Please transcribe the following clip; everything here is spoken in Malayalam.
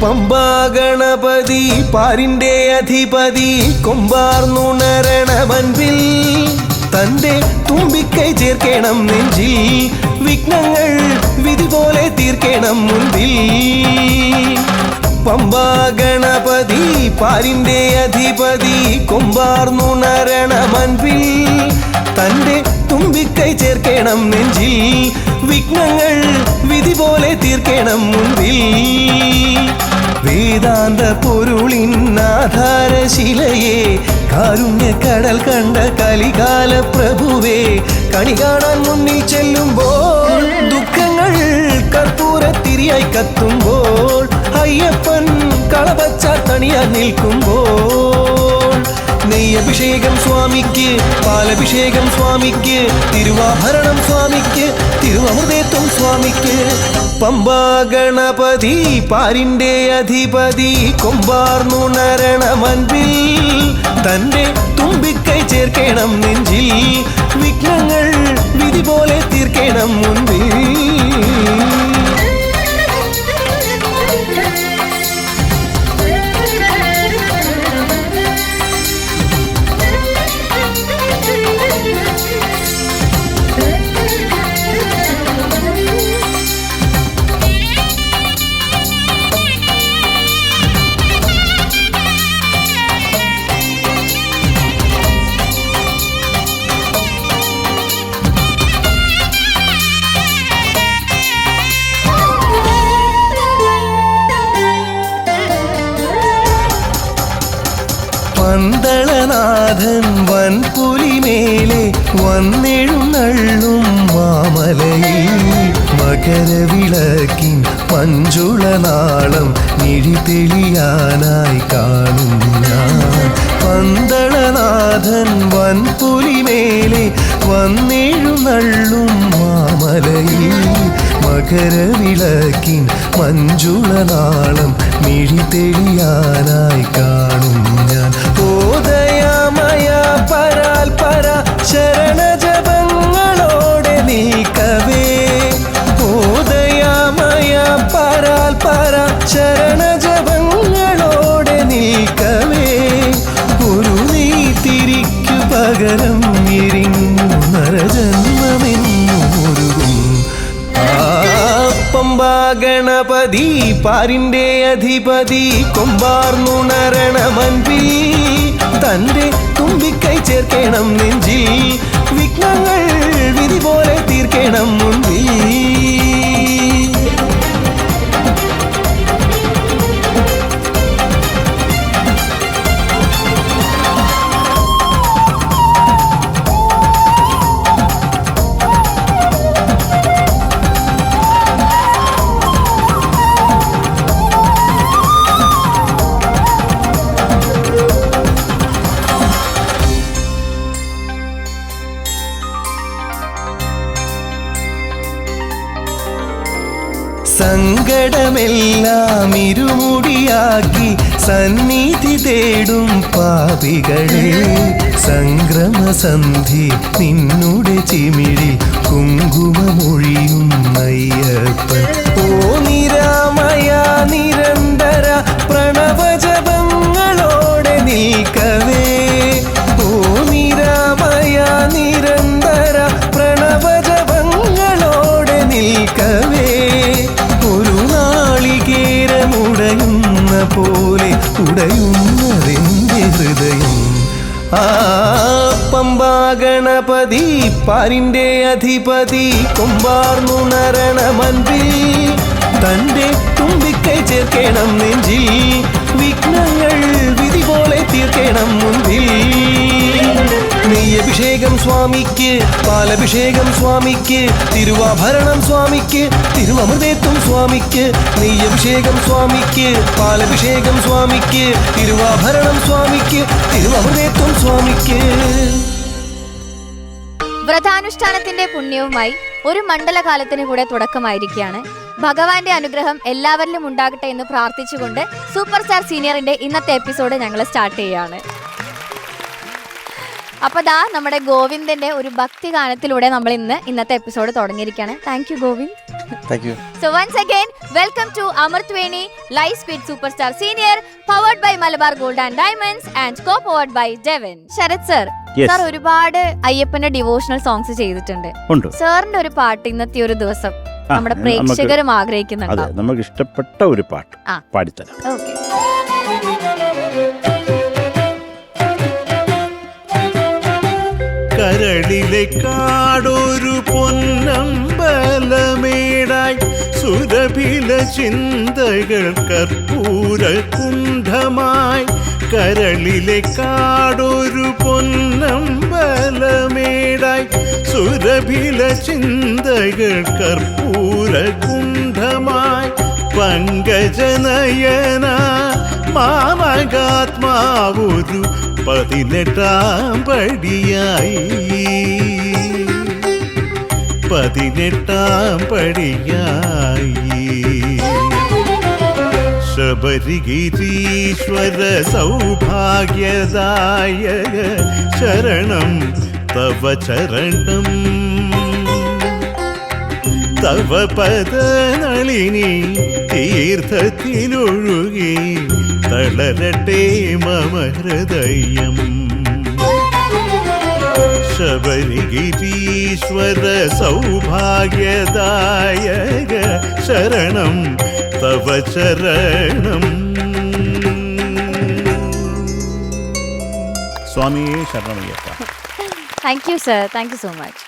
പമ്പാ ഗണപതി പാരിന്റെ അധിപതി കൊമ്പാർന്നുണരണ മൻപിൽ തന്റെ തുമ്പിക്കൈ ചേർക്കണം നെഞ്ചിൽ വിഘ്നങ്ങൾ വിധി പോലെ തീർക്കണം മുൻപിൽ പമ്പാ ഗണപതി പാരിന്റെ അധിപതി കൊമ്പാർന്നുണരണ മൻപിൽ തന്റെ തുമ്പിക്കൈ ചേർക്കണം നെഞ്ചിൽ വിഘ്നങ്ങൾ വിധി പോലെ തീർക്കണം മുൻപിൽ വേദാന്ത പൊരുളിൻ ആധാരശിലയെ കാരുണ്യക്കടൽ കണ്ട കലികാല പ്രഭുവേ കണി കാണാൻ മുന്നിൽ ചെല്ലുമ്പോൾ ദുഃഖങ്ങൾ കർപ്പൂരത്തിരിയായി കത്തുമ്പോൾ അയ്യപ്പൻ കളപച്ച തണിയാൻ നിൽക്കുമ്പോൾ നെയ്യഭിഷേകം സ്വാമിക്ക് പാലഭിഷേകം സ്വാമിക്ക് തിരുവാഭരണം സ്വാമിക്ക് തിരുവമൃതത്വം സ്വാമിക്ക് പമ്പാ ഗണപതി പാരിന്റെ അധിപതി കൊമ്പാർന്നുണരണ മൻപിൽ തന്റെ തുമ്പിക്കൈ ചേർക്കണം നെഞ്ചിൽ വിഘ്നങ്ങൾ വിധി പോലെ തീർക്കണം മുൻപിൽ പന്തളനാഥൻ വൻപുലിമേലെ വന്നെഴുന്നള്ളും മാമലയിൽ മകരവിളക്കിൻ പഞ്ചുളനാളം മിഴിതെളിയാനായി കാണും ഞാൻ പന്തളനാഥൻ വൻപുലിമേലെ വന്നെഴുന്നള്ളും മാമലയിൽ മകരവിളക്കിൻ മഞ്ജുളനാളം മിഴിതെളിയാനായി കാണും ഞാൻ ഓദയമയ പരാൽ പര ശരണജപങ്ങളോടെ നീക്കവേ ഓദയമയ പരാൽ പര ശരണജപങ്ങളോടെ നീക്കവേ ഒരു നീ തിരിക്കു പകരം എരിഞ്ഞു നരജന്മമെന്നുരുകും പമ്പാ ഗണപതി പാരിന്റെ അധിപതി കൊമ്പാർന്നുണരണ മൻപിൽ തന്റെ തുമ്പിക്കൈ ചേർക്കണം നെഞ്ചിൽ വിഘ്നങ്ങൾ വിധി പോലെ തീർക്കണം മുൻപിൽ സങ്കടമെല്ലാം ഇരുമുടിയാക്കി സന്നിധി തേടും പാപികളെ സംക്രമസന്ധി നിന്നുടെ ചിമിഴിൽ കുങ്കുമമൊഴിയും അയ്യപ്പൻ ഓ നിരാമയ നിരന്തര പ്രണവജപങ്ങളോടെ നീക്കവേ ഓ നിരാമയ നിരന്തര പ്രണവജപങ്ങളോടെ നീക്കവേ ഉടയുന്ന പോലെ ഉടയുന്നതെന്റെ ഹൃദയം ആ പമ്പാ ഗണപതി പാരിന്റെ അധിപതി കൊമ്പാർന്നുണരണ മൻപിൽ തന്റെ തുമ്പിക്കൈ ചേർക്കണം നെഞ്ചിൽ വിഘ്നങ്ങൾ വിധി പോലെ തീർക്കണം മുൻപിൽ നെയ്യഭിഷേകം സ്വാമിക്ക് പാലഭിഷേകം സ്വാമിക്ക് തിരുവാഭരണം സ്വാമിക്ക് തിരുവമൃതത്വം സ്വാമിക്ക് നെയ്യഭിഷേകം സ്വാമിക്ക് പാലഭിഷേകം സ്വാമിക്ക് തിരുവാഭരണം സ്വാമിക്ക് തിരുവമൃതത്വം സ്വാമിക്ക് വ്രതാനുഷ്ഠാനത്തിന്റെ പുണ്യവുമായി ഒരു മണ്ഡലകാലത്തിന് കൂടെ തുടക്കമായിരിക്കുകയാണ്. ഭഗവാന്റെ അനുഗ്രഹം എല്ലാവരിലും ഉണ്ടാകട്ടെ എന്ന് പ്രാർത്ഥിച്ചുകൊണ്ട് സൂപ്പർ സ്റ്റാർ സീനിയറിന്റെ ഇന്നത്തെ എപ്പിസോഡ് ഞങ്ങൾ സ്റ്റാർട്ട് ചെയ്യുകയാണ്. അപ്പൊ ദാ നമ്മുടെ ഗോവിന്ദന്റെ ഒരു ഭക്തി ഗാനത്തിലൂടെ നമ്മൾ ഇന്നത്തെ എപ്പിസോഡ് തുടങ്ങിയിരിക്കുകയാണ്. Thank you Govind. So once again, welcome to Amarthweni Live Speed Superstar Senior, powered by Malabar Gold and Diamonds and co-powered by Devon. Sarath sir, sir ഒരുപാട് അയ്യപ്പന്റെ ഡിവോഷണൽ സോങ്സ് ചെയ്തിട്ടുണ്ട്. സാറിന്റെ ഒരു പാട്ട് ഇന്നത്തെ ഒരു ദിവസം നമ്മുടെ പ്രേക്ഷകരും ആഗ്രഹിക്കുന്നുണ്ട്. നമുക്ക് ഇഷ്ടപ്പെട്ട ഒരു പാട്ട് പാടിത്തരാം. ഓക്കെ. കരളിലെ കാടൊരു പൊന്നമ്പലമേടായി സുരഭില ചിന്തകൾ കർപ്പൂര കുണ്ഠമായി. കരളിലെ കാടൊരു പൊന്നമ്പലമേടായി സുരഭില ചിന്തകൾ കർപ്പൂര കുണ്ഠമായി. പങ്കജനയന മാമകാത്മാവൊരു 18ാം പടിയായി. 18ാം പടിയായി. ശബരിഗിരീശ്വര സൗഭാഗ്യദായക ശരണം തവ ചരണം. തവ പദനളിനി തീർത്ഥത്തിലൊഴുകി തളരട്ടെ മമ ഹൃദയം. ശബരിഗിരീശ്വര സൗഭാഗ്യദായക ശരണം തവ ചരണം. സ്വാമിയേ ശരണമയ്യപ്പ. Thank you sir, thank you so much.